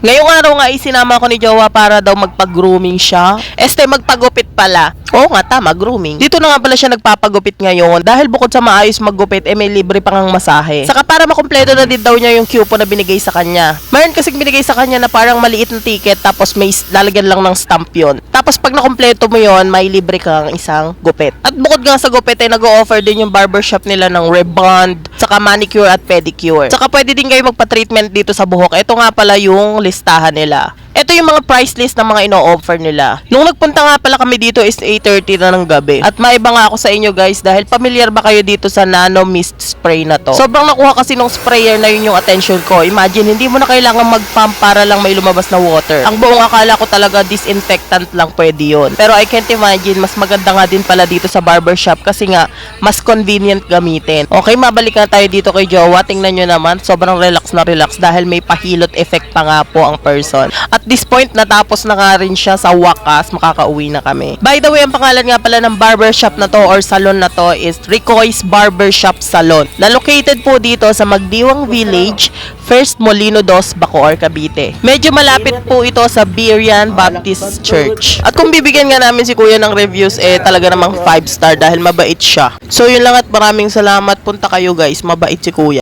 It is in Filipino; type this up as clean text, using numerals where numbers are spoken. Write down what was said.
Ngayong araw nga isinama ko ni Jowa para daw magpag-grooming siya. Magpagupit pala. Oo nga, tama, grooming. Dito na nga pala siya nagpapagupit ngayon dahil bukod sa maayos maggupit, may libre pang ang masahe. Saka para makumpleto na din daw niya yung coupon na binigay sa kanya. Mayroon kasing binigay sa kanya na parang maliit na ticket tapos may lalagyan lang ng stamp yun. Tapos pag nakumpleto mo yon, may libre kang isang gupit. At bukod nga sa gupit, nag-o-offer din yung barbershop nila ng rebond, saka manicure at pedicure. Saka pwede din kayo magpa-treatment dito sa buhok. Ito nga pala yung listahan nila. Ito yung mga price list ng mga ino-offer nila. Nung nagpunta nga pala kami dito is 8:30 na ng gabi. At maiba nga ako sa inyo guys dahil familiar ba kayo dito sa nano mist spray na to? Sobrang nakuha kasi nung sprayer na yun yung attention ko. Imagine, hindi mo na kailangan mag-pump para lang may lumabas na water. Ang buong akala ko talaga disinfectant lang pwede yun. Pero I can't imagine, mas maganda nga din pala dito sa barbershop kasi nga mas convenient gamitin. Okay, mabalik na tayo dito kay Jowa. Tingnan nyo naman, sobrang relax na relax dahil may pahilot effect pa nga po ang person. At this point, natapos na nga rin siya sa wakas, makakauwi na kami. By the way, ang pangalan nga pala ng barbershop na to or salon na to is Ricoy's Barbershop Salon. Na-located po dito sa Magdiwang Village, First Molino 2, Bacoor, Cavite. Medyo malapit po ito sa Berean Baptist Church. At kung bibigyan nga namin si Kuya ng reviews, talaga namang 5 star dahil mabait siya. So yun lang at maraming salamat. Punta kayo guys, mabait si Kuya.